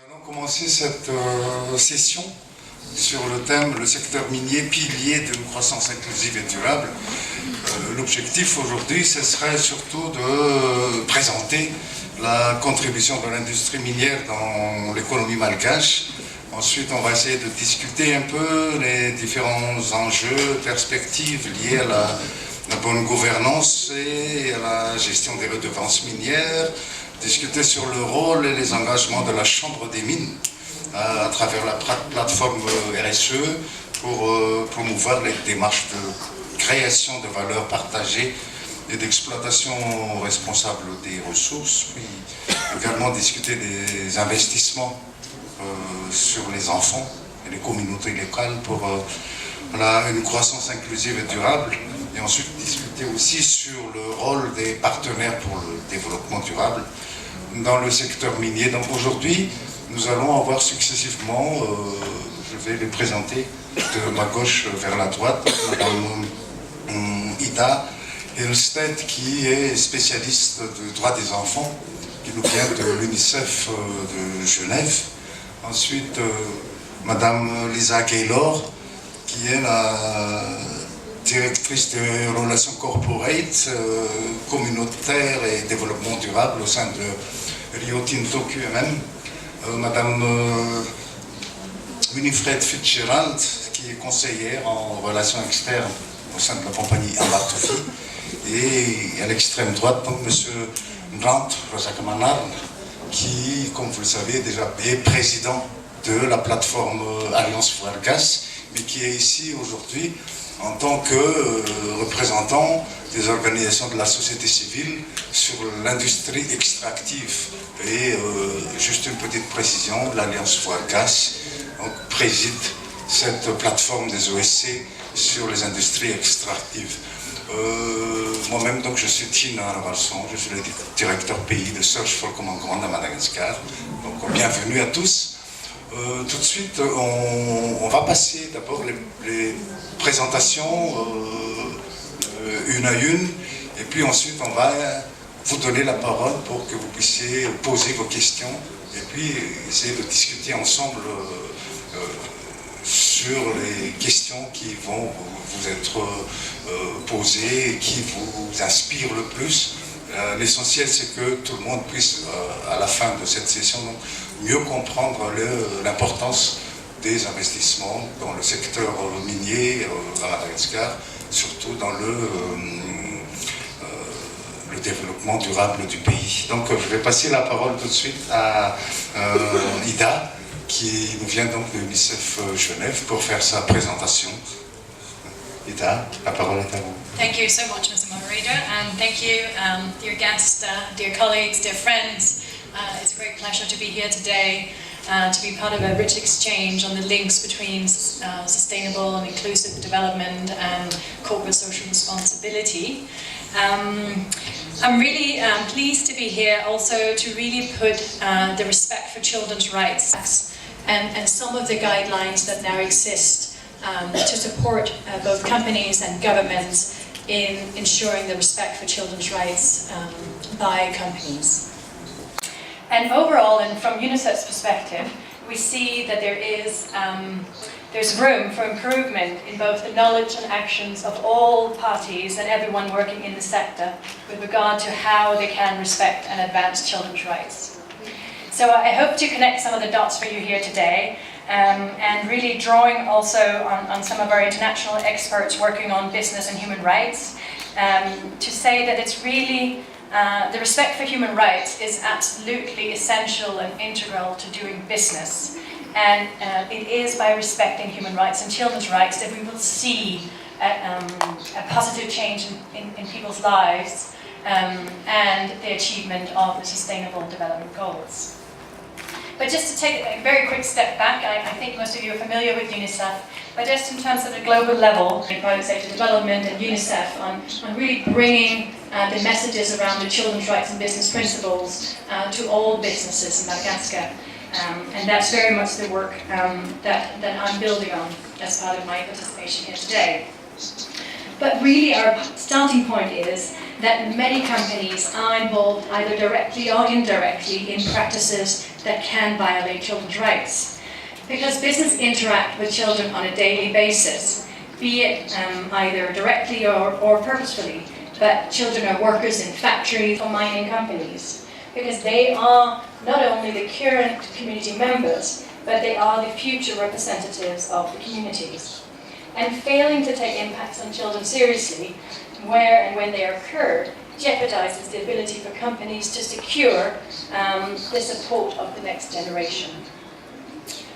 Nous allons commencer cette session sur le thème « Le secteur minier, pilier d'une croissance inclusive et durable ». L'objectif aujourd'hui, ce serait surtout de présenter la contribution de l'industrie minière dans l'économie malgache. Ensuite, on va essayer de discuter un peu les différents enjeux, perspectives liées à la bonne gouvernance et à la gestion des redevances minières, discuter sur le rôle et les engagements de la Chambre des mines à travers la plateforme RSE pour promouvoir les démarches de création de valeur partagée et d'exploitation responsable des ressources, puis également discuter des investissements sur les enfants et les communautés locales pour une croissance inclusive et durable, et ensuite discuter aussi sur le rôle des partenaires pour le développement durable dans le secteur minier. Donc aujourd'hui, nous allons avoir successivement, je vais les présenter de ma gauche vers la droite, Madame Ida Hillstead, qui est spécialiste du droit des enfants, qui nous vient de l'UNICEF de Genève. Ensuite, Madame Lisa Gaylor, qui est la directrice des relations corporate, communautaires et développement durable au sein de Rio Tinto QMM. Madame Winifred Fitzgerald, qui est conseillère en relations externes au sein de la compagnie Amartofi. Et à l'extrême droite, donc Monsieur Grant Rosakamanar, qui, comme vous le savez, déjà est président de la plateforme Alliance Fuergas, mais qui est ici aujourd'hui en tant que représentant des organisations de la société civile sur l'industrie extractive. Et juste une petite précision, l'Alliance Fuergas préside cette plateforme des OSC sur les industries extractives. Moi-même, donc, je suis Tina Ravalson, je suis le directeur pays de Search for Common Ground à Madagascar. Donc, bienvenue à tous. Tout de suite, on va passer d'abord les présentations une à une, et puis ensuite on va vous donner la parole pour que vous puissiez poser vos questions et puis essayer de discuter ensemble sur les questions qui vont vous être posées et qui vous inspirent le plus. L'essentiel, c'est que tout le monde puisse, à la fin de cette session, donc, mieux comprendre l'importance des investissements dans le secteur minier à Madagascar, surtout dans le développement durable du pays. Donc je vais passer la parole tout de suite à Ida, qui nous vient donc de l'UNICEF Genève pour faire sa présentation. Ida, la parole est à vous. Thank you so much, Mr. Moderator, and thank you, dear guests, dear colleagues, dear friends. It's a great pleasure to be here today, to be part of a rich exchange on the links between sustainable and inclusive development and corporate social responsibility. I'm really pleased to be here also to really put the respect for children's rights and some of the guidelines that now exist to support both companies and governments in ensuring the respect for children's rights by companies. And overall, and from UNICEF's perspective, we see that there's room for improvement in both the knowledge and actions of all parties and everyone working in the sector with regard to how they can respect and advance children's rights. So I hope to connect some of the dots for you here today, and really drawing also on some of our international experts working on business and human rights, to say that it's really the respect for human rights is absolutely essential and integral to doing business. And it is by respecting human rights and children's rights that we will see a positive change in people's lives and the achievement of the Sustainable Development Goals. But just to take a very quick step back, I think most of you are familiar with UNICEF, but just in terms of the global level, private sector development and UNICEF on really bringing the messages around the children's rights and business principles to all businesses in Madagascar. And that's very much the work that I'm building on as part of my participation here today. But really our starting point is that many companies are involved either directly or indirectly in practices that can violate children's rights. Because business interact with children on a daily basis, be it either directly or purposefully, but children are workers in factories or mining companies, because they are not only the current community members, but they are the future representatives of the communities. And failing to take impacts on children seriously, where and when they occurred, jeopardizes the ability for companies to secure the support of the next generation.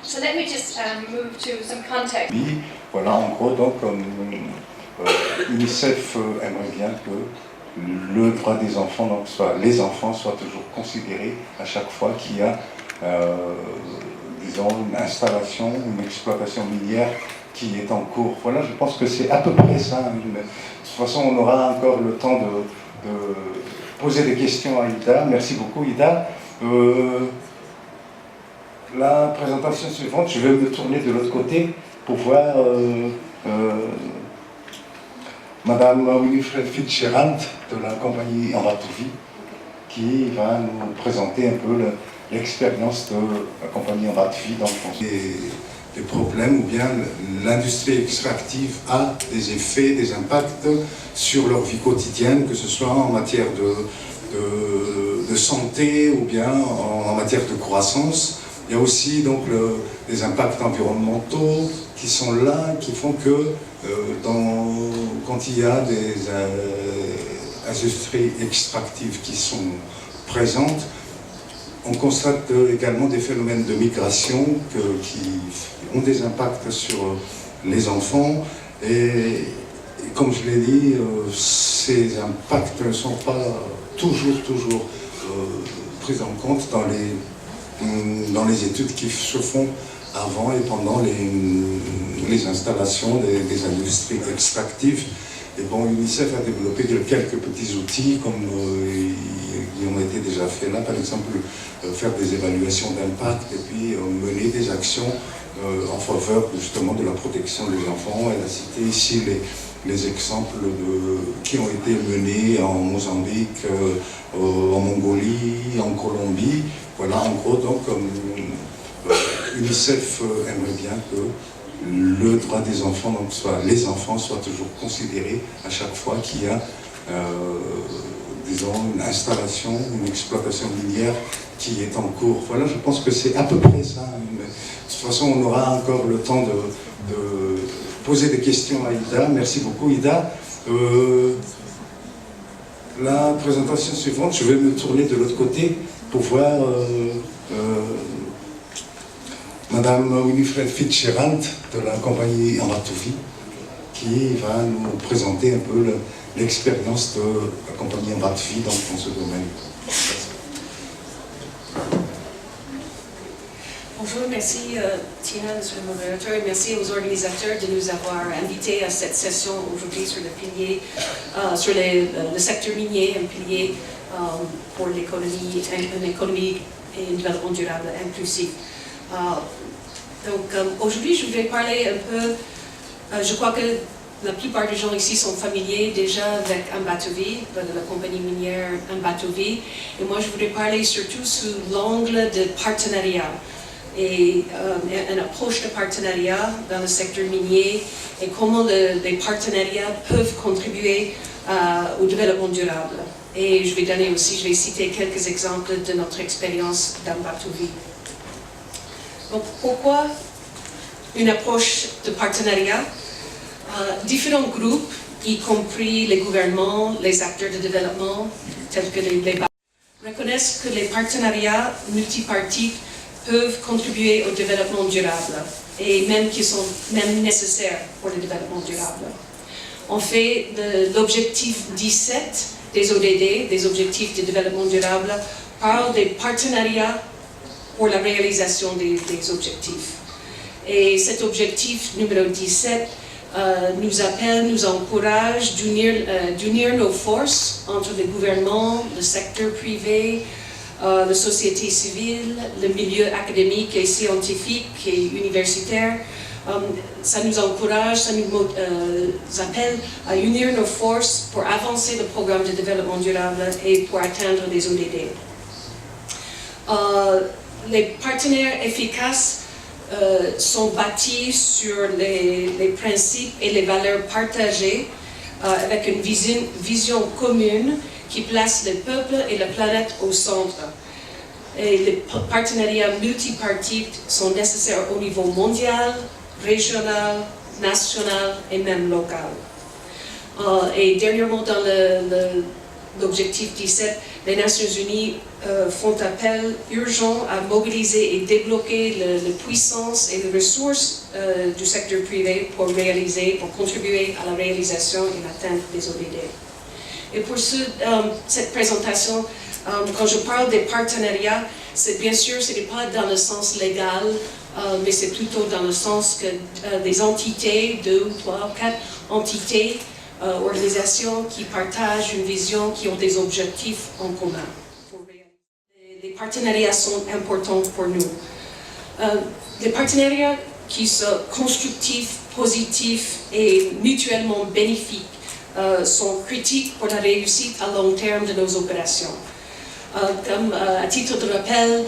So let me just move to some context. Oui, voilà, en gros, donc, UNICEF aimerait bien que le droit des enfants, donc les enfants soient toujours considérés à chaque fois qu'il y a, disons, une installation, une exploitation minière qui est en cours. Voilà, je pense que c'est à peu près ça. De toute façon, on aura encore le temps de poser des questions à Ida. Merci beaucoup, Ida. La présentation suivante, je vais me tourner de l'autre côté pour voir Madame Winifred Fitzgerald de la compagnie Enratouvi qui va nous présenter un peu l'expérience de la compagnie Enratouvi dans le fond. Des problèmes ou bien l'industrie extractive a des effets, des impacts sur leur vie quotidienne, que ce soit en matière de santé ou bien en matière de croissance. Il y a aussi donc des impacts environnementaux qui sont là, qui font que quand il y a des industries extractives qui sont présentes, on constate également des phénomènes de migration qui ont des impacts sur les enfants. Et comme je l'ai dit, ces impacts ne sont pas toujours pris en compte dans les études qui se font avant et pendant les installations des industries extractives. Et bon, UNICEF a développé quelques petits outils, comme ils ont été déjà faits là, par exemple, faire des évaluations d'impact et puis mener des actions en faveur justement de la protection des enfants. Elle a cité ici les exemples qui ont été menés en Mozambique, en Mongolie, en Colombie. Voilà, en gros, donc, UNICEF aimerait bien que le droit des enfants, donc les enfants soient toujours considérés à chaque fois qu'il y a, disons, une installation, une exploitation minière qui est en cours. Voilà, je pense que c'est à peu près ça. De toute façon, on aura encore le temps de poser des questions à Ida. Merci beaucoup, Ida. La présentation suivante, je vais me tourner de l'autre côté pour voir Madame Winifred Fitzgerald de la compagnie Enratouvi qui va nous présenter un peu l'expérience de la compagnie Enratouvi dans ce domaine. Bonjour, merci Tina, monsieur le modérateur, et merci aux organisateurs de nous avoir invités à cette session aujourd'hui sur le pilier, sur le secteur minier, un pilier pour l'économie, une économie et un développement durable inclusif. Donc aujourd'hui, je vais parler un peu, je crois que la plupart des gens ici sont familiers déjà avec Enratouvi, de la compagnie minière Enratouvi, et moi je voudrais parler surtout sous l'angle de partenariat et une approche de partenariat dans le secteur minier et comment les partenariats peuvent contribuer au développement durable. Et je vais citer quelques exemples de notre expérience d'Enratouvi. Donc pourquoi une approche de partenariat? Différents groupes, y compris les gouvernements, les acteurs de développement, tels que les reconnaissent que les partenariats multipartites peuvent contribuer au développement durable et même qui sont même nécessaires pour le développement durable. On fait l'objectif 17 des ODD, des objectifs de développement durable, parle des partenariats pour la réalisation des objectifs. Et cet objectif numéro 17 nous encourage d'unir nos forces entre le gouvernement, le secteur privé, la société civile, le milieu académique et scientifique et universitaire. Ça nous encourage, ça nous appelle à unir nos forces pour avancer le programme de développement durable et pour atteindre les ODD. les partenaires efficaces sont bâtis sur les principes et les valeurs partagées avec une vision commune qui place le peuple et la planète au centre. Et les partenariats multipartites sont nécessaires au niveau mondial, régional, national et même local. Et dernièrement, dans l'objectif 17, les Nations Unies font appel urgent à mobiliser et débloquer la puissance et les ressources du secteur privé pour contribuer à la réalisation et l'atteinte des ODD. Et pour cette présentation, quand je parle des partenariats, bien sûr, ce n'est pas dans le sens légal, mais c'est plutôt dans le sens que des entités, 2 ou 3 ou 4 entités, organisations qui partagent une vision, qui ont des objectifs en commun. Les partenariats sont importants pour nous. Les partenariats qui sont constructifs, positifs et mutuellement bénéfiques sont critiques pour la réussite à long terme de nos opérations. Comme à titre de rappel,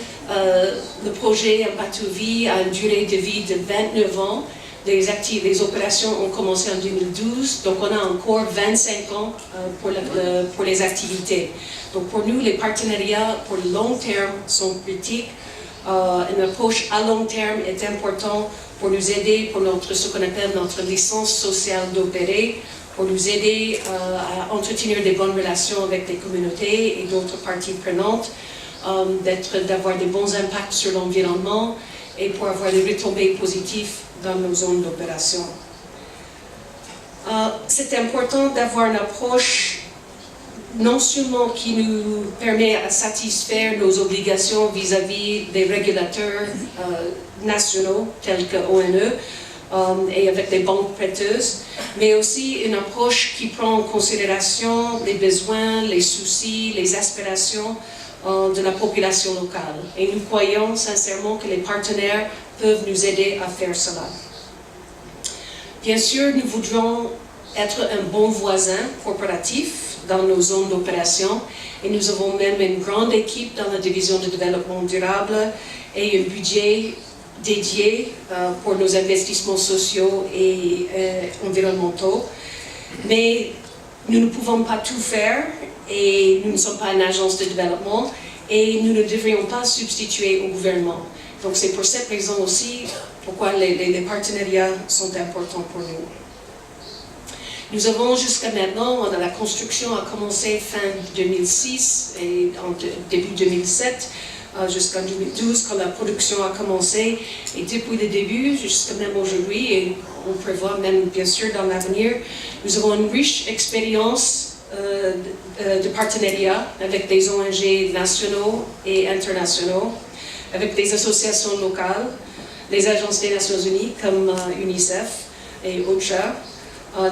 le projet Mbatovi a une durée de vie de 29 ans. Les opérations ont commencé en 2012, donc on a encore 25 ans pour les activités. Donc pour nous, les partenariats pour le long terme sont critiques. Une approche à long terme est importante pour nous aider pour ce qu'on appelle notre licence sociale d'opérer, pour nous aider à entretenir des bonnes relations avec les communautés et d'autres parties prenantes, d'avoir des bons impacts sur l'environnement et pour avoir des retombées positives dans nos zones d'opération. C'est important d'avoir une approche non seulement qui nous permet de satisfaire nos obligations vis-à-vis des régulateurs nationaux tels que l'ONU et avec les banques prêteuses, mais aussi une approche qui prend en considération les besoins, les soucis, les aspirations de la population locale. Et nous croyons sincèrement que les partenaires peuvent nous aider à faire cela. Bien sûr, nous voudrons être un bon voisin corporatif dans nos zones d'opération et nous avons même une grande équipe dans la division de développement durable et un budget dédié pour nos investissements sociaux et environnementaux. Mais nous ne pouvons pas tout faire et nous ne sommes pas une agence de développement et nous ne devrions pas substituer au gouvernement. Donc c'est pour cette raison aussi pourquoi les partenariats sont importants pour nous. Nous avons jusqu'à maintenant, la construction a commencé fin 2006 et en début 2007, jusqu'en 2012 quand la production a commencé. Et depuis le début jusqu'à même aujourd'hui, et on prévoit même bien sûr dans l'avenir, nous avons une riche expérience de partenariat avec des ONG nationaux et internationaux, avec des associations locales, les agences des Nations Unies comme UNICEF et OCHA,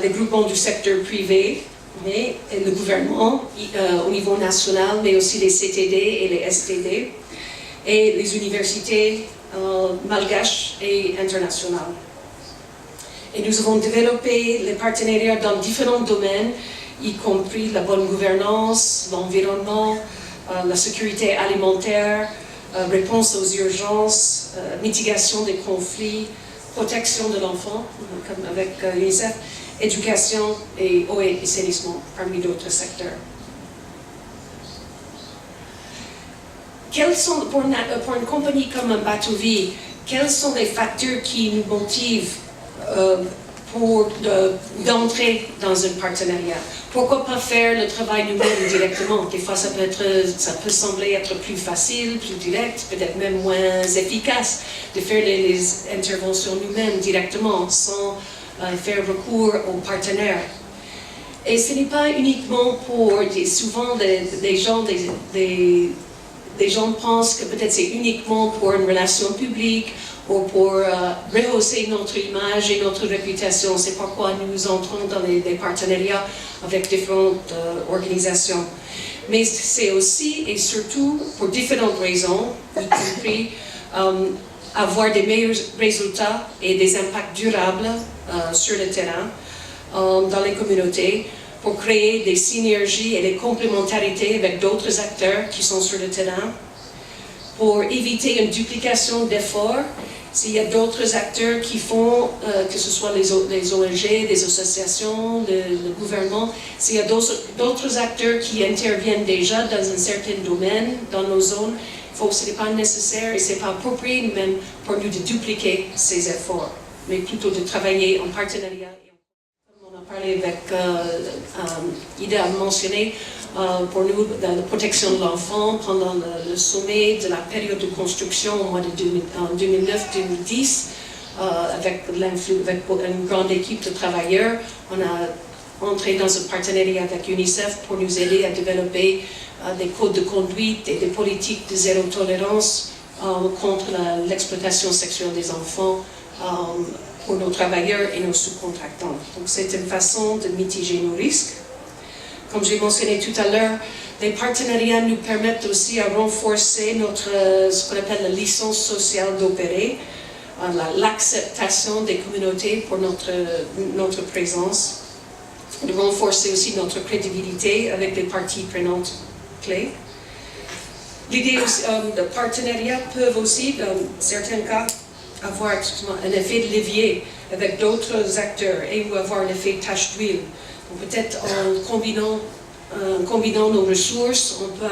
des groupements du secteur privé, et le gouvernement au niveau national, mais aussi les CTD et les STD, et les universités malgaches et internationales. Et nous avons développé les partenariats dans différents domaines, y compris la bonne gouvernance, l'environnement, la sécurité alimentaire, réponse aux urgences, mitigation des conflits, protection de l'enfant, comme avec l'UNICEF, éducation et eau et assainissement, parmi d'autres secteurs. Pour une compagnie comme Mbatovi, quels sont les facteurs qui nous motivent d'entrer dans un partenariat? Pourquoi pas faire le travail nous-mêmes directement? Des fois, ça peut sembler être plus facile, plus direct, peut-être même moins efficace de faire les interventions nous-mêmes directement, sans faire recours aux partenaires. Et ce n'est pas uniquement souvent des gens pensent que peut-être c'est uniquement pour une relation publique ou pour rehausser notre image et notre réputation. C'est pourquoi nous entrons dans des partenariats avec différentes organisations. Mais c'est aussi et surtout pour différentes raisons, y compris avoir des meilleurs résultats et des impacts durables sur le terrain, dans les communautés, pour créer des synergies et des complémentarités avec d'autres acteurs qui sont sur le terrain, pour éviter une duplication d'efforts. S'il y a d'autres acteurs qui font, que ce soit les ONG, les associations, le gouvernement, s'il y a d'autres acteurs qui interviennent déjà dans un certain domaine, dans nos zones, ce n'est pas nécessaire et ce n'est pas approprié même pour nous de dupliquer ces efforts, mais plutôt de travailler en partenariat. Comme on a parlé avec Ida a mentionné, pour nous, la protection de l'enfant pendant le sommet de la période de construction au mois de 2009-2010, avec une grande équipe de travailleurs, on a entré dans un partenariat avec UNICEF pour nous aider à développer des codes de conduite et des politiques de zéro tolérance contre l'exploitation sexuelle des enfants pour nos travailleurs et nos sous-contractants. Donc c'est une façon de mitiger nos risques. Comme j'ai mentionné tout à l'heure, les partenariats nous permettent aussi à renforcer ce qu'on appelle la licence sociale d'opérer, l'acceptation des communautés pour notre présence, de renforcer aussi notre crédibilité avec les parties prenantes clés. L'idée de partenariat peut aussi, dans certains cas, avoir un effet de levier avec d'autres acteurs et ou avoir un effet tache d'huile. Peut-être en combinant nos ressources, on peut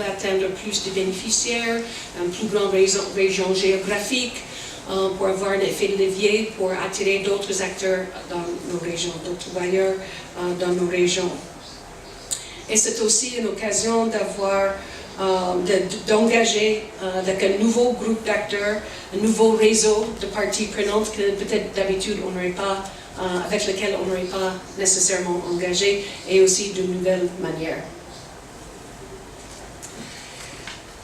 atteindre plus de bénéficiaires, une plus grande région géographique, pour avoir un effet de levier, pour attirer d'autres acteurs dans nos régions, d'autres bailleurs dans nos régions. Et c'est aussi une occasion d'engager avec un nouveau groupe d'acteurs, un nouveau réseau de parties prenantes que peut-être d'habitude avec lequel on n'aurait pas nécessairement engagé, et aussi de nouvelles manières.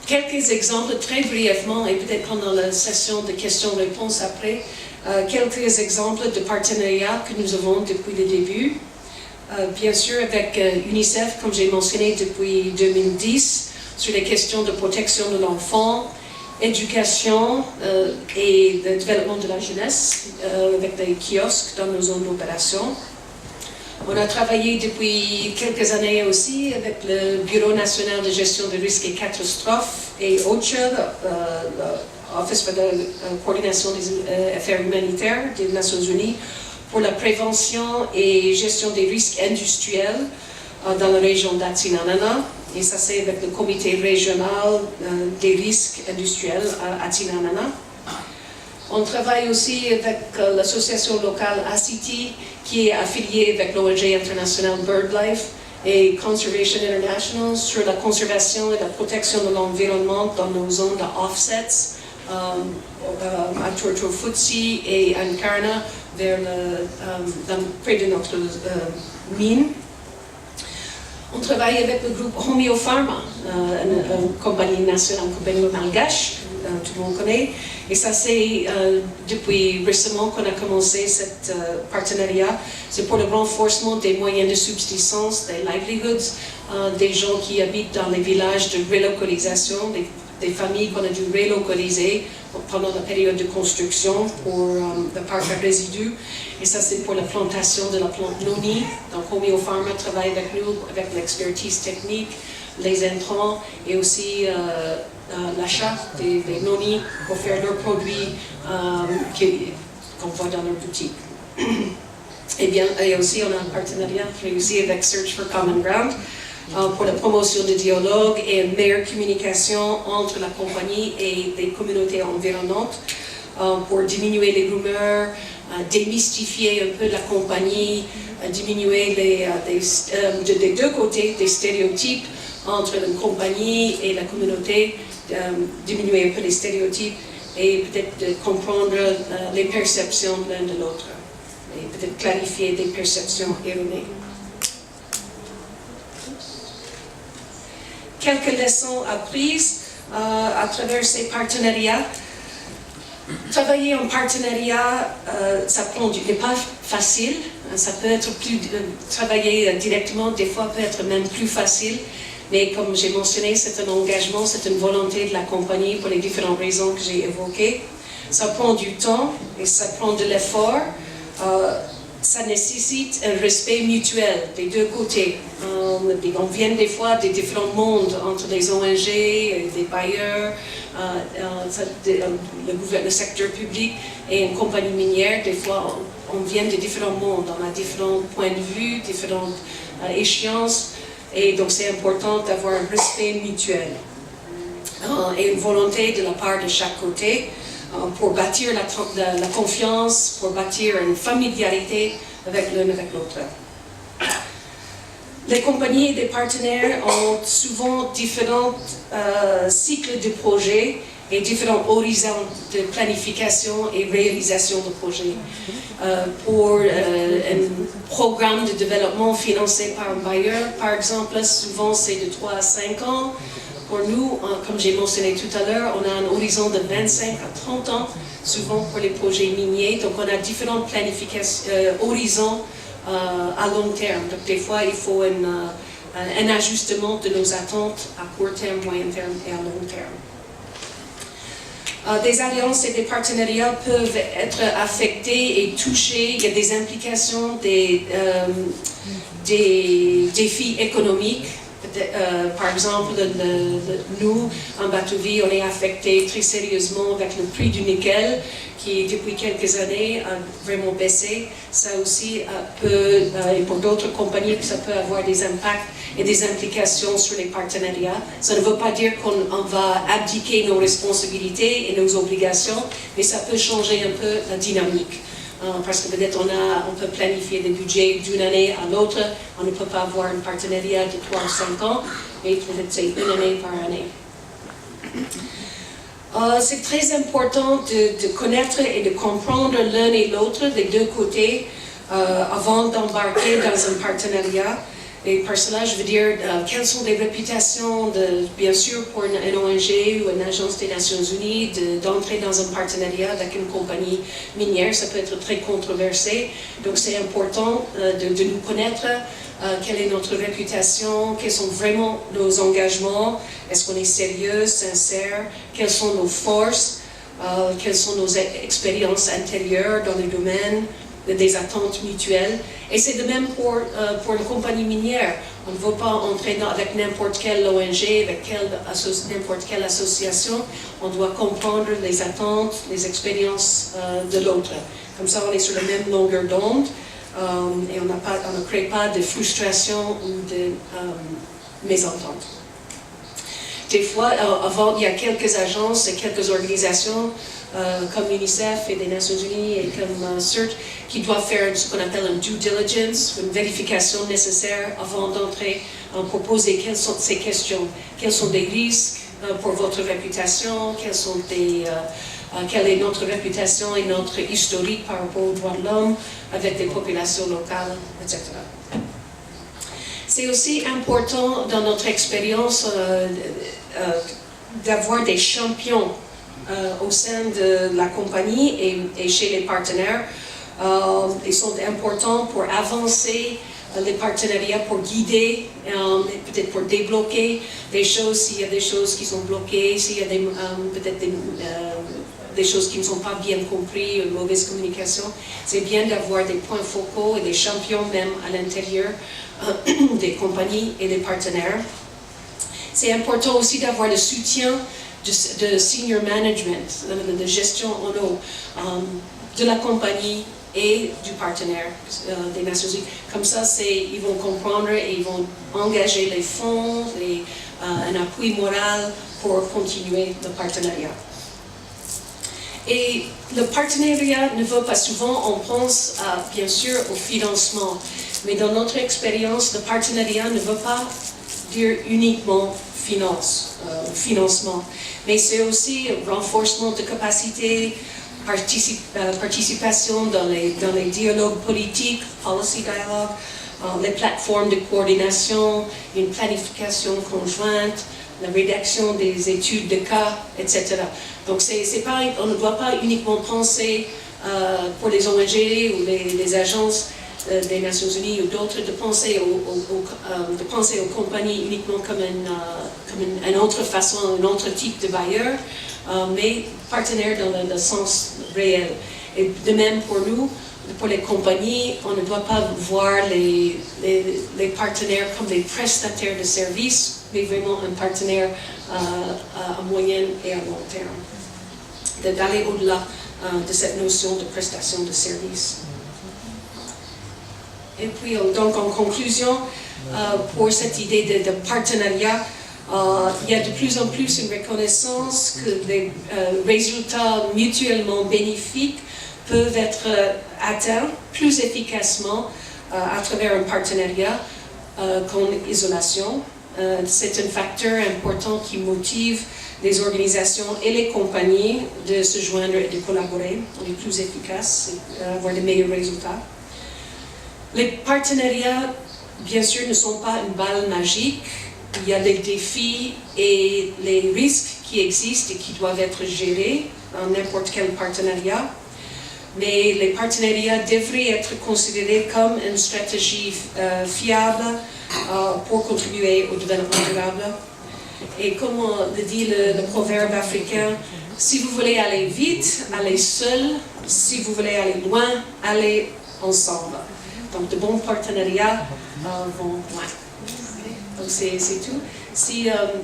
Quelques exemples très brièvement, et peut-être pendant la session de questions-réponses après, quelques exemples de partenariats que nous avons depuis le début. Bien sûr avec UNICEF, comme j'ai mentionné depuis 2010, sur les questions de protection de l'enfant, éducation et le développement de la jeunesse, avec des kiosques dans nos zones d'opération. On a travaillé depuis quelques années aussi avec le Bureau national de gestion des risques et catastrophes et OCHA, l'Office pour la coordination des affaires humanitaires des Nations Unies, pour la prévention et gestion des risques industriels dans la région d'Atsinanana. Et ça, c'est avec le comité régional des risques industriels à Atsinanana. On travaille aussi avec l'association locale ACITI, qui est affiliée avec l'ONG internationale BirdLife et Conservation International sur la conservation et la protection de l'environnement dans nos zones d'offsets, à Tortofutsi et à Nkarna, près de notre mine. On travaille avec le groupe Homeopharma, une compagnie nationale, une compagnie malgache, tout le monde connaît. Et ça, c'est depuis récemment qu'on a commencé ce partenariat. C'est pour le renforcement des moyens de subsistance, des livelihoods, des gens qui habitent dans les villages de relocalisation, des familles qu'on a dû relocaliser pendant la période de construction pour le parc à résidus. Et ça, c'est pour la plantation de la plante noni. Donc, Homeopharma travaille avec nous, avec l'expertise technique, les intrants et aussi l'achat des noni pour faire leurs produits qu'on voit dans leur boutique. Et aussi, on a un partenariat réussi avec Search for Common Ground pour la promotion du dialogue et une meilleure communication entre la compagnie et les communautés environnantes pour diminuer les rumeurs, démystifier un peu la compagnie, diminuer des deux côtés des stéréotypes entre la compagnie et la communauté, diminuer un peu les stéréotypes et peut-être comprendre les perceptions l'un de l'autre et peut-être clarifier des perceptions erronées. Quelques leçons apprises à travers ces partenariats. Travailler en partenariat, n'est pas facile. Ça peut être travailler directement, des fois peut être même plus facile. Mais comme j'ai mentionné, c'est un engagement, c'est une volonté de la compagnie pour les différentes raisons que j'ai évoquées. Ça prend du temps et ça prend de l'effort. ça nécessite un respect mutuel des deux côtés. On vient des fois des différents mondes entre les ONG, des bailleurs, le secteur public et une compagnie minière. Des fois, on vient de différents mondes, on a différents points de vue, différentes échéances, et donc c'est important d'avoir un respect mutuel et une volonté de la part de chaque côté pour bâtir la confiance, pour bâtir une familiarité avec l'un avec l'autre. Les compagnies et les partenaires ont souvent différents cycles de projets et différents horizons de planification et réalisation de projets. Pour un programme de développement financé par un bailleur, par exemple, souvent c'est de 3 à 5 ans. Pour nous, comme j'ai mentionné tout à l'heure, on a un horizon de 25 à 30 ans, souvent pour les projets miniers. Donc on a différents horizons à long terme. Donc des fois, il faut un ajustement de nos attentes à court terme, moyen terme et à long terme. Des alliances et des partenariats peuvent être affectés et touchés. Il y a des implications, des défis économiques. Par exemple, nous, en Batuvie, on est affecté très sérieusement avec le prix du nickel qui, depuis quelques années, a vraiment baissé. Ça aussi peut, et pour d'autres compagnies, ça peut avoir des impacts et des implications sur les partenariats. Ça ne veut pas dire qu'on va abdiquer nos responsabilités et nos obligations, mais ça peut changer un peu la dynamique. Parce que peut-être on peut planifier des budgets d'une année à l'autre, on ne peut pas avoir un partenariat de 3 ou 5 ans, mais peut-être c'est une année par année. C'est très important de connaître et de comprendre l'un et l'autre des deux côtés avant d'embarquer dans un partenariat. Et par cela, je veux dire, quelles sont les réputations, bien sûr, pour une ONG ou une agence des Nations Unies, d'entrer dans un partenariat avec une compagnie minière. Ça peut être très controversé. Donc, c'est important de nous connaître. Quelle est notre réputation? Quels sont vraiment nos engagements? Est-ce qu'on est sérieux, sincère? Quelles sont nos forces? Quelles sont nos expériences intérieures dans le domaine? Des attentes mutuelles. Et c'est de même pour une compagnie minière. On ne veut pas entrer avec n'importe quelle ONG, avec n'importe quelle association. On doit comprendre les attentes, les expériences de l'autre. Comme ça, on est sur la même longueur d'onde et on ne crée pas de frustration ou de mésentente. Des fois, avant, il y a quelques agences et quelques organisations comme l'UNICEF et les Nations Unies et comme CERT qui doivent faire ce qu'on appelle une due diligence, une vérification nécessaire avant d'entrer pour poser quelles sont ces questions. Quels sont les risques pour votre réputation? Quelle est notre réputation et notre historique par rapport aux droits de l'homme avec les populations locales, etc. C'est aussi important dans notre expérience d'avoir des champions au sein de la compagnie et chez les partenaires. Ils sont importants pour avancer les partenariats, pour guider, peut-être pour débloquer des choses, s'il y a des choses qui sont bloquées, s'il y a peut-être des choses qui ne sont pas bien comprises, une mauvaise communication. C'est bien d'avoir des points focaux et des champions même à l'intérieur des compagnies et des partenaires. C'est important aussi d'avoir le soutien de senior management, de gestion en eau, de la compagnie et du partenaire des Nations Unies. Comme ça, ils vont comprendre et ils vont engager les fonds, un appui moral pour continuer le partenariat. Et le partenariat ne va pas souvent, on pense bien sûr au financement, mais dans notre expérience, le partenariat ne veut pas dire uniquement financement, mais c'est aussi renforcement de capacité, participation dans les dialogues politiques, policy dialogue, les plateformes de coordination, une planification conjointe, la rédaction des études de cas, etc. Donc on ne doit pas uniquement penser pour les ONG ou les agences des Nations Unies ou d'autres de penser aux compagnies uniquement comme une autre façon, un autre type de bailleur, mais partenaire dans le sens réel. Et de même pour nous, pour les compagnies, on ne doit pas voir les partenaires comme des prestataires de services, mais vraiment un partenaire à moyen et à long terme. D'aller au-delà de cette notion de prestation de services. Et puis, donc, en conclusion, pour cette idée de partenariat, il y a de plus en plus une reconnaissance que les résultats mutuellement bénéfiques peuvent être atteints plus efficacement à travers un partenariat qu'en isolation. C'est un facteur important qui motive les organisations et les compagnies de se joindre et de collaborer. On est plus efficace et avoir de meilleurs résultats. Les partenariats, bien sûr, ne sont pas une balle magique. Il y a des défis et les risques qui existent et qui doivent être gérés dans n'importe quel partenariat. Mais les partenariats devraient être considérés comme une stratégie fiable pour contribuer au développement durable. Et comme le dit le proverbe africain, si vous voulez aller vite, allez seul. Si vous voulez aller loin, allez ensemble. Donc, de bons partenariats vont loin. Donc, c'est tout.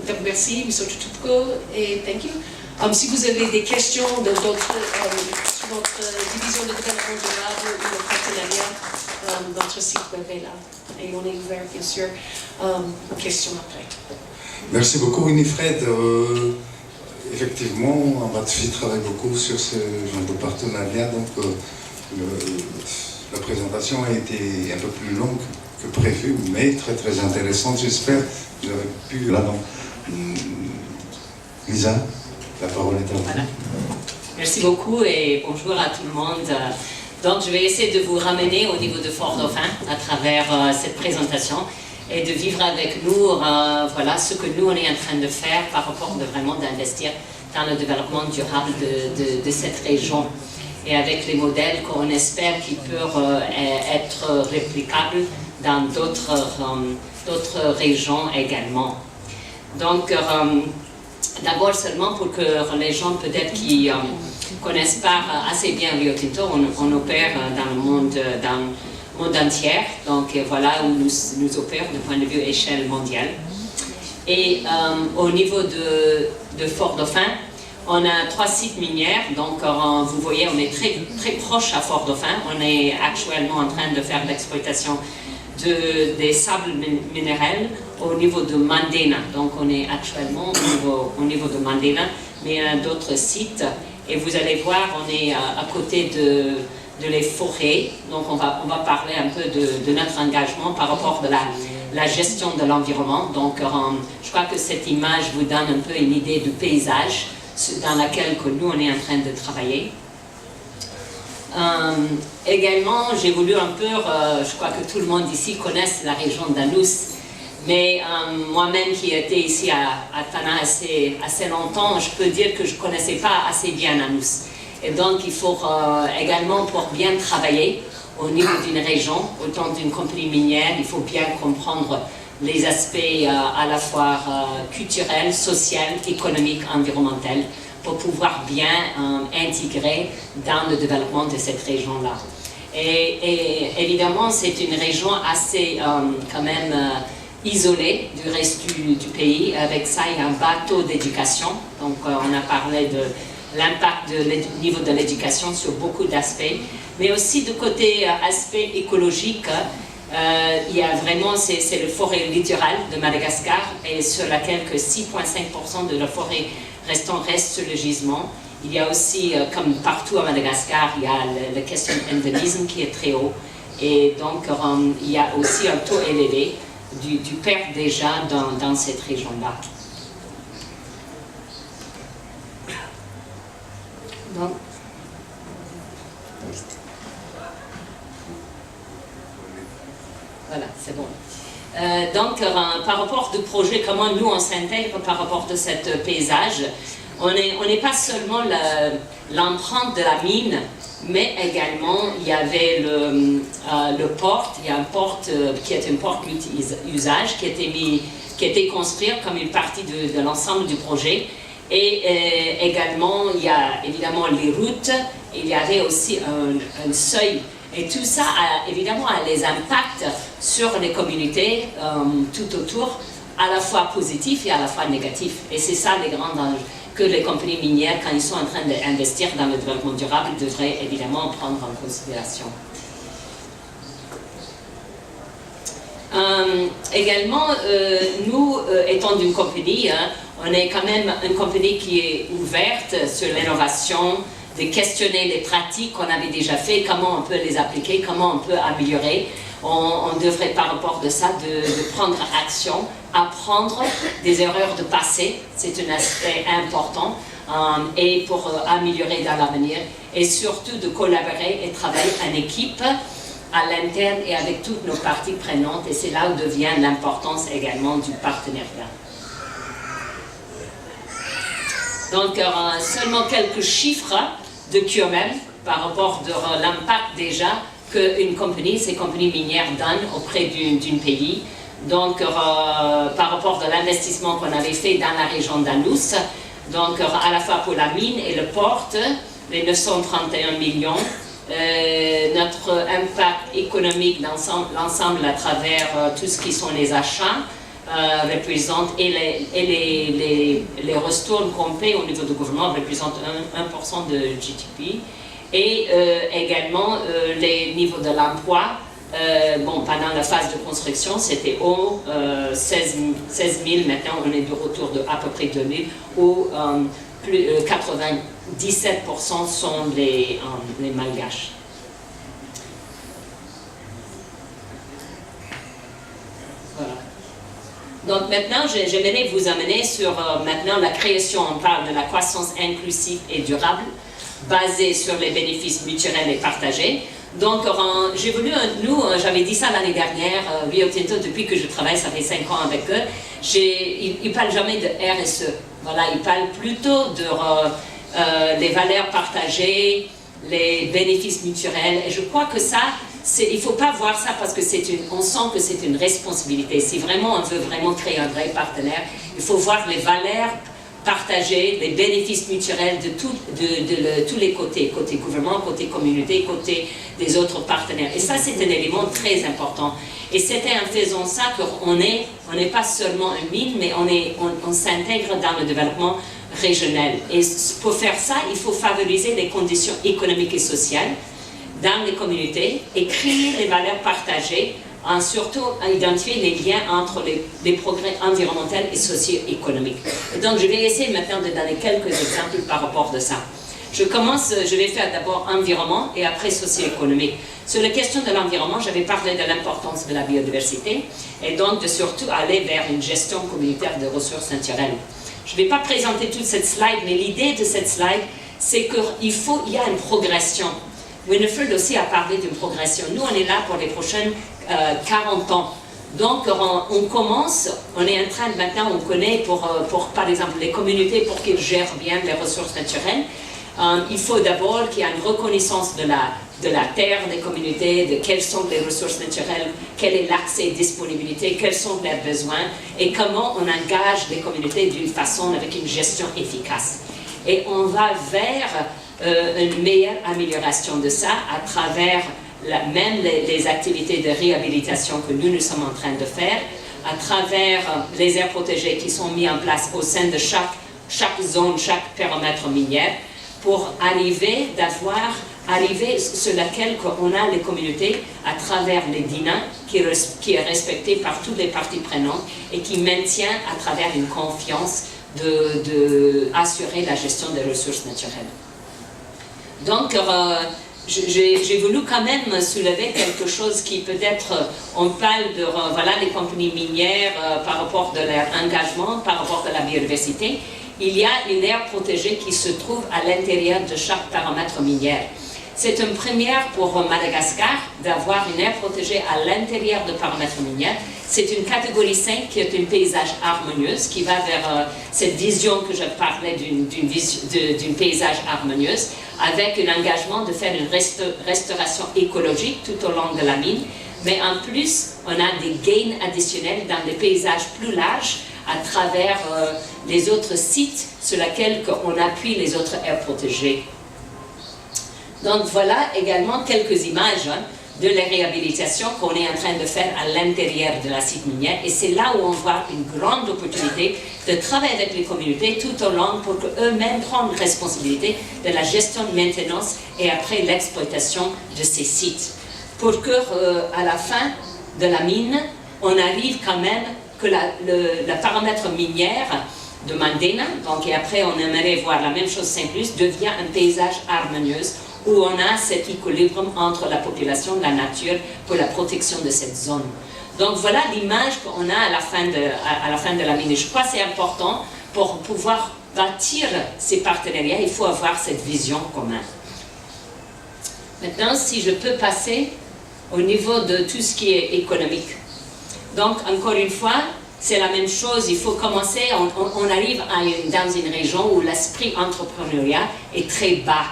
Donc, merci, M. Tutupko, et thank you. Si vous avez des questions sur votre division de développement durable ou de partenariat, notre site web est là. Et on est ouvert, bien sûr, aux questions après. Merci beaucoup, Winifred. Effectivement, Amatfi travaille beaucoup sur ce genre de partenariat, donc la présentation a été un peu plus longue que prévu, mais très très intéressante. J'espère que vous avez pu... Là, donc, Lisa, la parole est à vous. Voilà. Merci beaucoup et bonjour à tout le monde. Donc, je vais essayer de vous ramener au niveau de Fort-Dauphin à travers cette présentation et de vivre avec nous voilà, ce que nous on est en train de faire par rapport de vraiment d'investir dans le développement durable de cette région et avec les modèles qu'on espère qui peuvent être réplicables dans d'autres régions également. Donc, d'abord seulement pour que les gens peut-être qui connaissent pas assez bien Rio Tinto, on opère dans le monde entier, donc voilà où nous opérons du point de vue échelle mondiale. Et au niveau de Fort-Dauphin, on a 3 sites miniers, donc vous voyez on est très, très proche à Fort-Dauphin. On est actuellement en train de faire l'exploitation des sables minéraux au niveau de Mandena. Donc on est actuellement au niveau de Mandena, mais il y a d'autres sites. Et vous allez voir, on est à côté de les forêts. Donc on va parler un peu de notre engagement par rapport de la gestion de l'environnement. Donc je crois que cette image vous donne un peu une idée du paysage dans lequel nous on est en train de travailler. Également, j'ai voulu un peu, je crois que tout le monde ici connaisse la région d'Anous, mais moi-même qui étais ici à Tana assez longtemps, je peux dire que je ne connaissais pas assez bien Anous. Et donc, il faut également, pour bien travailler au niveau d'une région, autant d'une compagnie minière, il faut bien comprendre les aspects à la fois culturels, sociaux, économiques, environnementaux, pour pouvoir bien intégrer dans le développement de cette région-là. Et évidemment, c'est une région assez quand même isolée du reste du pays. Avec ça, il y a un bas taux d'éducation. Donc, on a parlé de l'impact du niveau de l'éducation sur beaucoup d'aspects. Mais aussi du côté aspect écologique, il y a vraiment, c'est le forêt littorale de Madagascar et sur laquelle que 6,5% de la forêt restante reste sur le gisement. Il y a aussi, comme partout à Madagascar, il y a la question de l'endémisme qui est très haut. Et donc, il y a aussi un taux élevé du perte déjà dans cette région-là. Donc, voilà, c'est bon. Donc, par rapport au projet, comment nous on s'intègre par rapport de ce paysage, on n'est pas seulement l'empreinte de la mine, mais également il y avait le port, il y a un port qui est un port multi-usage qui a été construit comme une partie de l'ensemble du projet. Et également, il y a évidemment les routes il y avait aussi un seuil. Et tout ça, évidemment, a des impacts sur les communautés tout autour, à la fois positifs et à la fois négatifs. Et c'est ça les grands dangers que les compagnies minières, quand ils sont en train d'investir dans le développement durable, devraient évidemment prendre en considération. Également, nous, étant d'une compagnie, on est quand même une compagnie qui est ouverte sur l'innovation, de questionner les pratiques qu'on avait déjà fait, comment on peut les appliquer, comment on peut améliorer. On devrait, par rapport de ça, de prendre action, apprendre des erreurs de passé, c'est un aspect important, et pour améliorer dans l'avenir, et surtout de collaborer et travailler en équipe à l'interne et avec toutes nos parties prenantes, et c'est là où devient l'importance également du partenariat. Donc, seulement quelques chiffres de QMM par rapport de l'impact déjà qu'une compagnie, ces compagnies minières donnent auprès d'un pays. Donc, par rapport de l'investissement qu'on avait fait dans la région d'Anous, donc à la fois pour la mine et le port, les 931 millions, notre impact économique l'ensemble à travers tout ce qui sont les achats, représente, et les retours complets au niveau du gouvernement représentent 1% de GDP. Et également les niveaux de l'emploi, pendant la phase de construction, c'était haut, 16 000, maintenant on est de retour de à peu près 2 000, où 97% sont les Malgaches. Voilà. Donc maintenant, j'aimerais vous amener sur maintenant la création, on parle de la croissance inclusive et durable, basée sur les bénéfices mutuels et partagés. Donc, j'ai voulu, j'avais dit ça l'année dernière, Rio Tinto, depuis que je travaille, ça fait 5 ans avec eux, ils ne parlent jamais de RSE. Voilà, ils parlent plutôt de les valeurs partagées, les bénéfices mutuels. Et je crois que ça, il ne faut pas voir ça parce que on sent que c'est une responsabilité. Si vraiment on veut vraiment créer un vrai partenaire, il faut voir les valeurs partager les bénéfices mutuels de tous les côtés, côté gouvernement, côté communauté, côté des autres partenaires. Et ça, c'est un élément très important. Et c'était en faisant ça qu'on n'est pas seulement une mine, mais on s'intègre dans le développement régional. Et pour faire ça, il faut favoriser les conditions économiques et sociales dans les communautés et créer les valeurs partagées, surtout à identifier les liens entre les progrès environnementaux et socio-économiques. Et donc, je vais essayer maintenant de donner quelques exemples par rapport de ça. Je vais faire d'abord environnement et après socio-économique. Sur la question de l'environnement, j'avais parlé de l'importance de la biodiversité et donc de surtout aller vers une gestion communautaire de ressources naturelles. Je ne vais pas présenter toute cette slide, mais l'idée de cette slide, c'est qu'il y a une progression. Winifred aussi a parlé d'une progression. Nous, on est là pour les prochaines 40 ans. Donc, on commence, on est en train de maintenant, on connaît pour par exemple, les communautés, pour qu'ils gèrent bien les ressources naturelles. Il faut d'abord qu'il y ait une reconnaissance de la terre des communautés, de quelles sont les ressources naturelles, quel est l'accès et disponibilité, quels sont leurs besoins et comment on engage les communautés d'une façon avec une gestion efficace. Et on va vers une meilleure amélioration de ça à travers même les activités de réhabilitation que nous sommes en train de faire, à travers les aires protégées qui sont mises en place au sein de chaque zone, chaque périmètre minier, pour arriver sur laquelle on a les communautés à travers les DINA, qui est respecté par toutes les parties prenantes et qui maintient à travers une confiance d'assurer la gestion des ressources naturelles. Donc, j'ai voulu quand même soulever quelque chose qui peut-être, on parle de les compagnies minières par rapport de leur engagement, par rapport à la biodiversité. Il y a une aire protégée qui se trouve à l'intérieur de chaque paramètre minier. C'est une première pour Madagascar d'avoir une aire protégée à l'intérieur de paramètres miniers. C'est une catégorie 5 qui est un paysage harmonieux, qui va vers cette vision que je parlais d'une paysage harmonieux, avec un engagement de faire une restauration écologique tout au long de la mine. Mais en plus, on a des gains additionnels dans des paysages plus larges à travers les autres sites sur lesquels on appuie les autres aires protégées. Donc voilà également quelques images de la réhabilitation qu'on est en train de faire à l'intérieur de la site minière. Et c'est là où on voit une grande opportunité de travailler avec les communautés tout au long pour qu'eux-mêmes prennent responsabilité de la gestion, de maintenance et après l'exploitation de ces sites. Pour que à la fin de la mine, on arrive quand même que le paramètre minière de Mandena, donc et après on aimerait voir la même chose Saint-Plus, devient un paysage harmonieux où on a cet équilibre entre la population et la nature pour la protection de cette zone. Donc voilà l'image qu'on a à la fin de la mine. Et je crois que c'est important pour pouvoir bâtir ces partenariats, il faut avoir cette vision commune. Maintenant, si je peux passer au niveau de tout ce qui est économique. Donc, encore une fois, c'est la même chose, il faut commencer, on arrive dans une région où l'esprit entrepreneurial est très bas.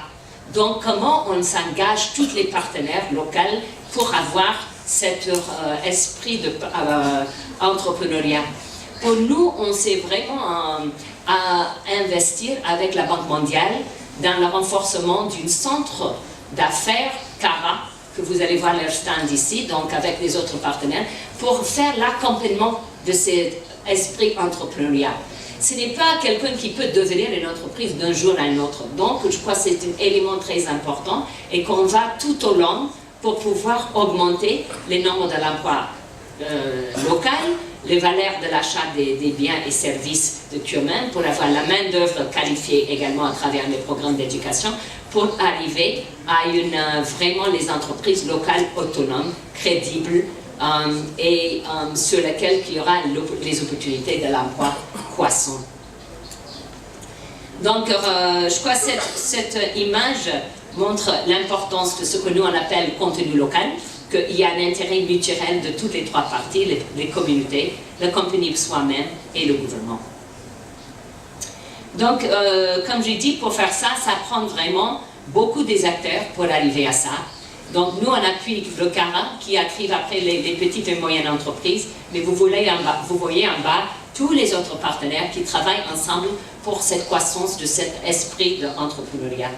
Donc, comment on s'engage, tous les partenaires locaux, pour avoir cet esprit d'entrepreneuriat. Pour nous, on s'est vraiment à investir avec la Banque mondiale dans le renforcement d'un centre d'affaires CARA, que vous allez voir leur stand ici, donc avec les autres partenaires, pour faire l'accompagnement de cet esprit entrepreneurial. Ce n'est pas quelqu'un qui peut devenir une entreprise d'un jour à un autre. Donc, je crois que c'est un élément très important et qu'on va tout au long pour pouvoir augmenter les nombres de l'emploi local, les valeurs de l'achat des biens et services de Cureman, pour avoir la main-d'œuvre qualifiée également à travers les programmes d'éducation, pour arriver à vraiment les entreprises locales autonomes, crédibles, et sur lesquelles il y aura les opportunités de l'emploi croissant. Donc, je crois que cette image montre l'importance de ce que nous on appelle contenu local, qu'il y a un intérêt mutuel de toutes les trois parties, les communautés, la compagnie soi-même et le gouvernement. Donc, comme j'ai dit, pour faire ça, ça prend vraiment beaucoup des acteurs pour arriver à ça. Donc, nous, on appuie le CARA qui arrive après les petites et moyennes entreprises, mais vous voyez en bas tous les autres partenaires qui travaillent ensemble pour cette croissance de cet esprit d'entrepreneuriat.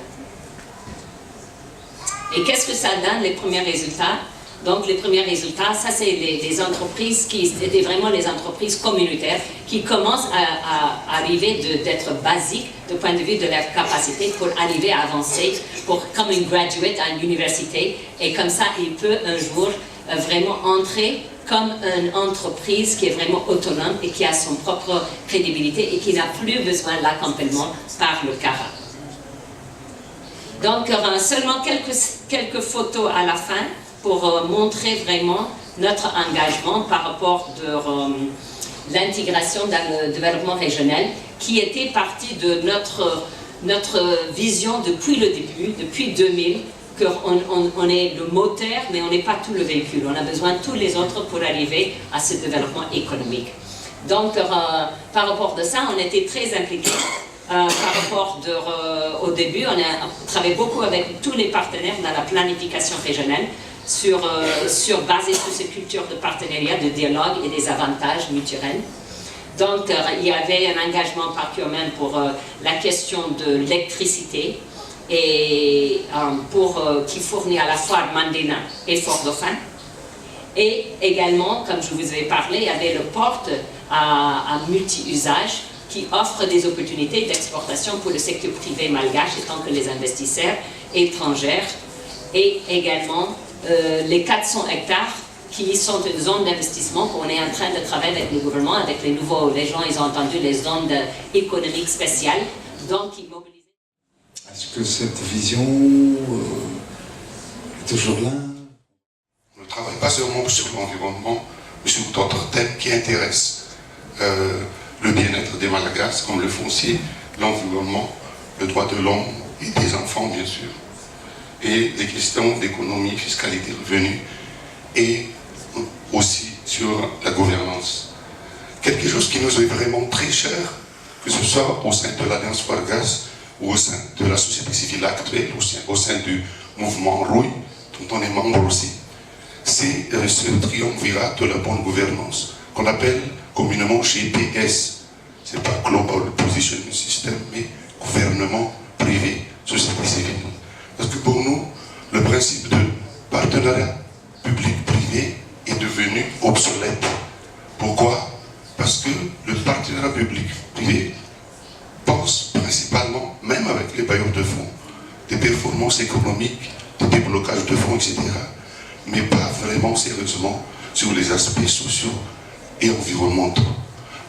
Et qu'est-ce que ça donne, les premiers résultats? Donc, les premiers résultats, ça, c'est les entreprises qui étaient vraiment les entreprises communautaires qui commencent à arriver d'être basiques du point de vue de leur capacité pour arriver à avancer comme un graduate à l'université. Et comme ça, il peut un jour vraiment entrer comme une entreprise qui est vraiment autonome et qui a son propre crédibilité et qui n'a plus besoin de l'accompagnement par le CARA. Donc, seulement quelques photos à la fin pour montrer vraiment notre engagement par rapport de l'intégration dans le développement régional qui était partie de notre vision depuis le début, depuis 2000, qu'on est le moteur, mais on n'est pas tout le véhicule. On a besoin de tous les autres pour arriver à ce développement économique. Donc, par rapport de ça, on était très impliqués. Par rapport au début, on a travaillé beaucoup avec tous les partenaires dans la planification régionale basée sur ces cultures de partenariat, de dialogue et des avantages mutuels. Donc, il y avait un engagement par Cureman pour la question de l'électricité et qui fournit à la fois Mandena et Fort-Dauphin. Et également, comme je vous avais parlé, il y avait le port à multi-usage qui offre des opportunités d'exportation pour le secteur privé malgache, tant que les investisseurs étrangers, et également les 400 hectares qui sont une zone d'investissement qu'on est en train de travailler avec le gouvernement, avec les gens, ils ont entendu les zones économiques spéciales, donc ils mobilisent. Est-ce que cette vision est toujours là? On ne travaille pas seulement sur l'environnement, mais sur d'autres thèmes qui intéressent le bien-être des Malagasy, comme le foncier, l'environnement, le droit de l'homme et des enfants, bien sûr, et les questions d'économie, fiscalité, revenus, et aussi sur la gouvernance. Quelque chose qui nous est vraiment très cher, que ce soit au sein de l'Alliance Wargas ou au sein de la société civile actuelle, au sein du mouvement ROI, dont on est membre aussi, c'est ce triumvirat de la bonne gouvernance, qu'on appelle communément GPS. Ce n'est pas Global Positioning System, mais gouvernement privé, société civile. Parce que pour nous, le principe de partenariat public-privé est devenu obsolète. Pourquoi? Parce que le partenariat public-privé pense principalement, même avec les bailleurs de fonds, des performances économiques, des déblocages de fonds, etc. Mais pas vraiment sérieusement sur les aspects sociaux et environnementaux.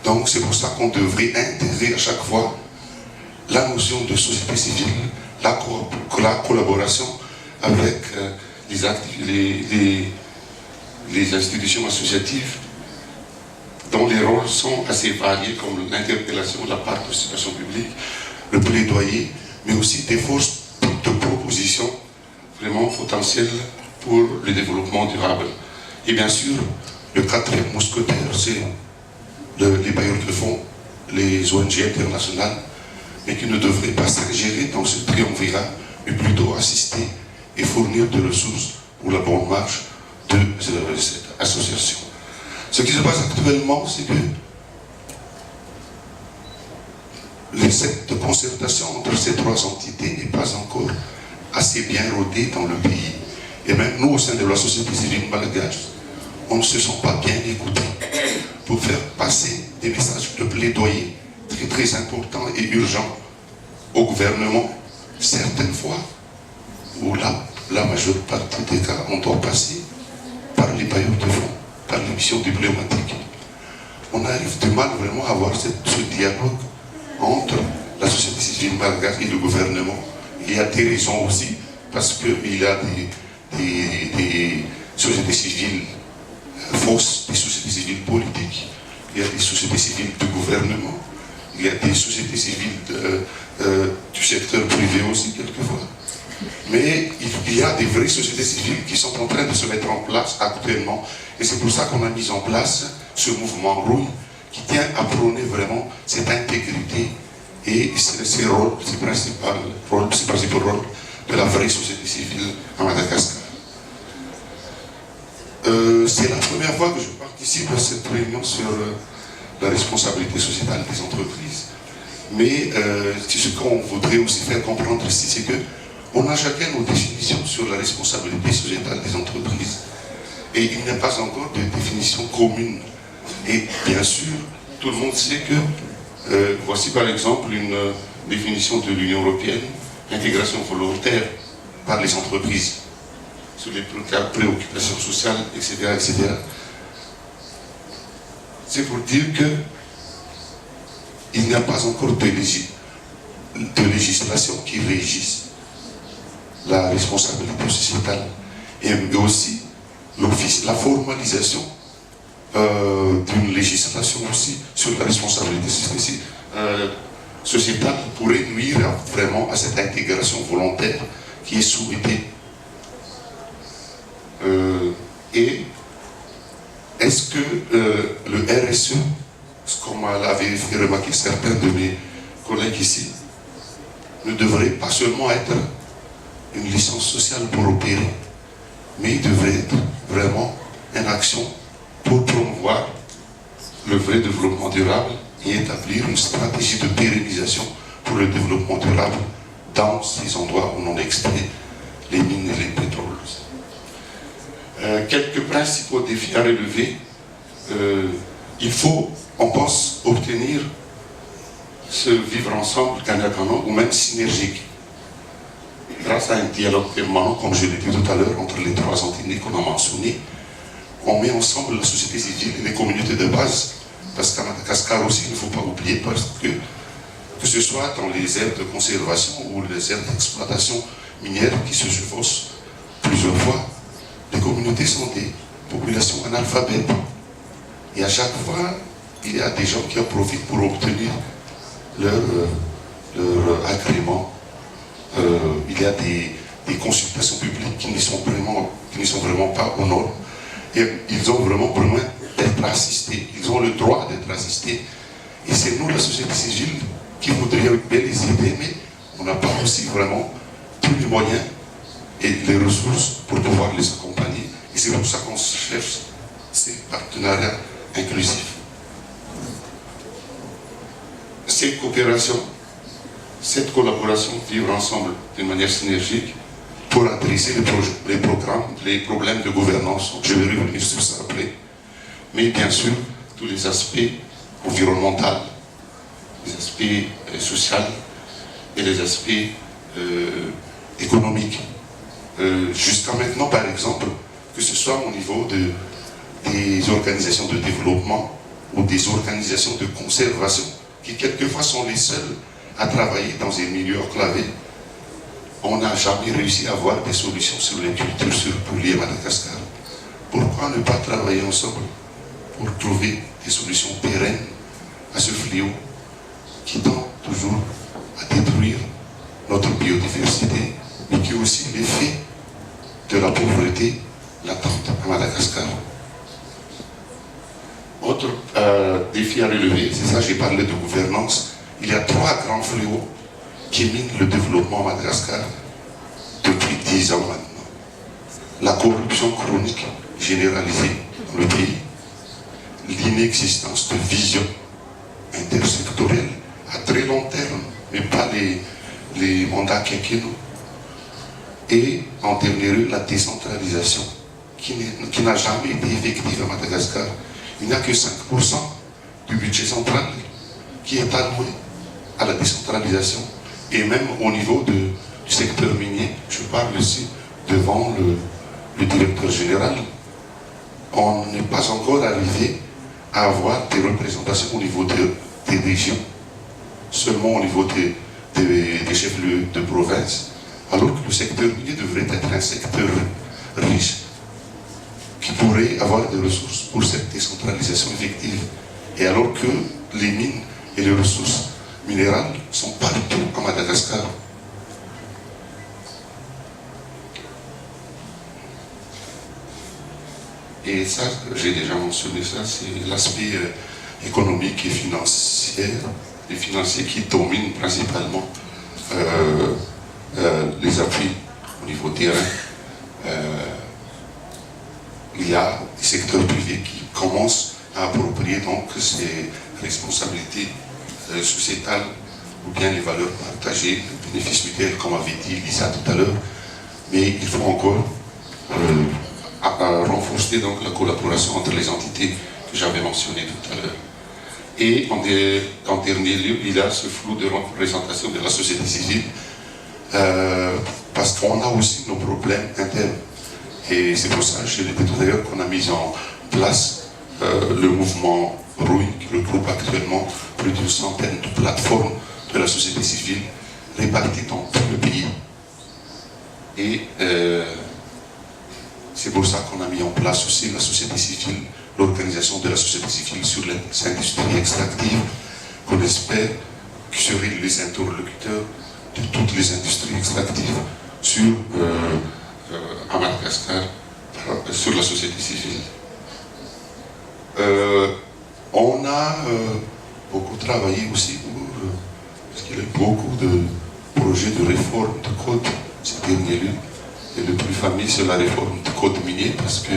Donc c'est pour ça qu'on devrait intégrer à chaque fois la notion de société civile, la collaboration avec les institutions associatives dont les rôles sont assez variés, comme l'interpellation, la participation publique, le plaidoyer, mais aussi des forces de proposition vraiment potentielles pour le développement durable. Et bien sûr, le quatrième mousquetaire, c'est les bailleurs de fonds, les ONG internationales, mais qui ne devraient pas s'ingérer dans ce triumvirat, mais plutôt assister et fournir des ressources pour la bonne marche de cette association. Ce qui se passe actuellement, c'est que de concertation entre ces trois entités n'est pas encore assez bien rodée dans le pays. Et même nous, au sein de la société civile malgache, on ne se sent pas bien écoutés pour faire passer des messages de plaidoyer très très importants et urgents au gouvernement, certaines fois, où la majeure partie des cas, on doit passer par les bailleurs de fonds, par les missions diplomatiques. On arrive du mal vraiment à avoir ce dialogue entre la société civile malgache et le gouvernement. Il y a des raisons aussi, parce qu'il y a des sociétés civiles fausses, des sociétés civiles politiques, il y a des sociétés civiles de gouvernement, il y a des sociétés civiles du secteur privé aussi quelquefois. Mais il y a des vraies sociétés civiles qui sont en train de se mettre en place actuellement. Et c'est pour ça qu'on a mis en place ce mouvement Rouille qui tient à prôner vraiment cette intégrité et ses principaux rôles de la vraie société civile à Madagascar. C'est la première fois que je participe à cette réunion sur la responsabilité sociétale des entreprises. Mais ce qu'on voudrait aussi faire comprendre ici, c'est que on a chacun nos définitions sur la responsabilité sociétale des entreprises. Et il n'y a pas encore de définition commune. Et bien sûr, tout le monde sait que, voici par exemple une définition de l'Union européenne, intégration volontaire par les entreprises, sur les préoccupations sociales, etc. etc. C'est pour dire qu'il n'y a pas encore de législation qui régisse la responsabilité sociétale et aussi la formalisation d'une législation aussi sur la responsabilité sociétale pourrait nuire vraiment à cette intégration volontaire qui est souhaitée. Et est-ce que le RSE, comme l'avaient fait remarquer certains de mes collègues ici, ne devrait pas seulement être une licence sociale pour opérer, mais il devrait être vraiment une action pour promouvoir le vrai développement durable et établir une stratégie de pérennisation pour le développement durable dans ces endroits où on extrait les mines et les pétroles. Quelques principaux défis à relever. Il faut, on pense, obtenir ce vivre ensemble gagnant-gagnant ou même synergique, grâce à un dialogue permanent, comme je l'ai dit tout à l'heure, entre les trois entités qu'on a mentionnées. On met ensemble la société civile et les communautés de base, parce qu'à Madagascar aussi, il ne faut pas oublier, parce que ce soit dans les aires de conservation ou les aires d'exploitation minière qui se chevauchent plusieurs fois, les communautés sont des populations analphabètes. Et à chaque fois, il y a des gens qui en profitent pour obtenir leur agrément. Il y a des consultations publiques qui ne sont vraiment pas aux normes. Et ils ont vraiment besoin d'être assistés. Ils ont le droit d'être assistés. Et c'est nous, la société civile, qui voudrions bien les aider, mais on n'a pas aussi vraiment tous les moyens et les ressources pour pouvoir les accompagner. Et c'est pour ça qu'on cherche ces partenariats inclusifs. Cette coopération, cette collaboration, vivre ensemble de manière synergique, pour adresser les programmes, les problèmes de gouvernance. Je vais revenir sur ça après. Mais bien sûr, tous les aspects environnementaux, les aspects sociaux et les aspects économiques. Jusqu'à maintenant, par exemple, que ce soit au niveau des organisations de développement ou des organisations de conservation, qui quelquefois sont les seules à travailler dans un milieu enclavé, on n'a jamais réussi à avoir des solutions sur les cultures pour lier Madagascar. Pourquoi ne pas travailler ensemble pour trouver des solutions pérennes à ce fléau qui tend toujours à détruire notre biodiversité, mais qui est aussi l'effet de la pauvreté latente à Madagascar. Autre défi à relever, c'est ça, j'ai parlé de gouvernance. Il y a 3 grands fléaux qui minent le développement à Madagascar depuis 10 ans maintenant. La corruption chronique généralisée dans le pays, l'inexistence de vision intersectorielle à très long terme, mais pas les mandats quinquennaux, et en dernier lieu la décentralisation qui n'a jamais été effective à Madagascar. Il n'y a que 5% du budget central qui est alloué à la décentralisation. Et même au niveau du secteur minier, je parle ici devant le directeur général, on n'est pas encore arrivé à avoir des représentations au niveau des régions, seulement au niveau des chefs-lieux de province, alors que le secteur minier devrait être un secteur riche, qui pourrait avoir des ressources pour cette décentralisation effective. Et alors que les mines et les ressources minérales sont partout à Madagascar. Et ça, j'ai déjà mentionné ça, c'est l'aspect économique et financier qui domine principalement les appuis au niveau terrain. Il y a des secteurs privés qui commencent à approprier donc ces responsabilités sociétales ou bien les valeurs partagées, le bénéfice mutuel, comme avait dit Lisa tout à l'heure. Mais il faut encore renforcer donc la collaboration entre les entités que j'avais mentionnées tout à l'heure. Et en dernier lieu, il y a ce flou de représentation de la société civile, parce qu'on a aussi nos problèmes internes. Et c'est pour ça, je l'ai dit tout à l'heure, qu'on a mis en place le mouvement ROUI, qui regroupe actuellement plus d'une centaine de plateformes de la société civile réparties dans tout le pays. Et c'est pour ça qu'on a mis en place aussi la société civile, l'organisation de la société civile sur les industries extractives, qu'on espère qui seraient les interlocuteurs de toutes les industries extractives à Madagascar, sur la société civile. On a beaucoup travaillé aussi parce qu'il y a beaucoup de projets de réforme de code ces derniers lieux. Et le plus fameux, c'est la réforme du code minier, parce que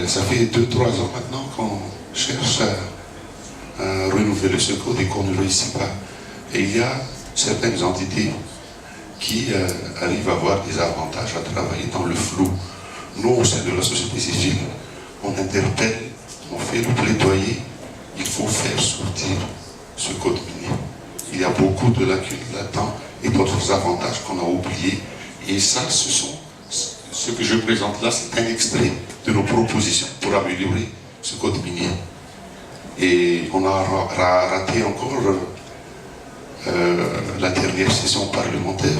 ça fait 2-3 ans maintenant qu'on cherche à renouveler ce code et qu'on ne réussit pas. Et il y a certaines entités qui arrivent à avoir des avantages à travailler dans le flou. Nous, au sein de la société civile, on interpelle, on fait le plaidoyer, il faut faire sortir ce code minier. Il y a beaucoup de lacunes là-dedans et d'autres avantages qu'on a oubliés. Et ça, ce que je présente là, c'est un extrait de nos propositions pour améliorer ce code minier. Et on a raté encore la dernière session parlementaire.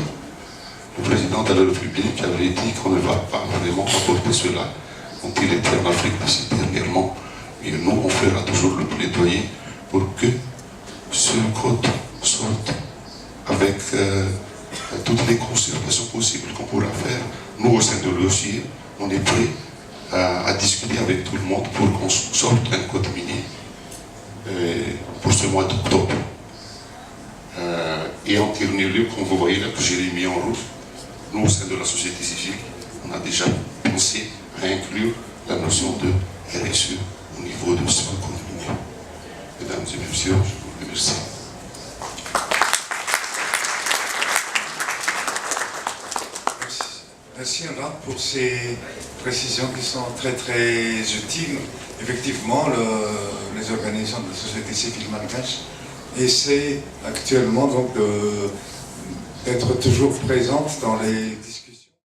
Le président de la République avait dit qu'on ne va pas vraiment apporter cela quand il était en Afrique du Sud dernièrement. Et nous, on fera toujours le plaidoyer pour que ce code sorte avec toutes les concertations possibles qu'on pourra faire. Nous, au sein de l'OCIE, on est prêt à discuter avec tout le monde pour qu'on sorte un code minier pour ce mois d'octobre. Et en dernier lieu, comme vous voyez là, que j'ai mis en rouge, nous, au sein de la société civile, on a déjà pensé à inclure la notion de RSE au niveau de ce code minier. Mesdames et messieurs, je vous remercie. Merci. Merci Anna pour ces précisions qui sont très très utiles. Effectivement, les organisations de la société civile malgache essaient actuellement donc d'être toujours présentes dans les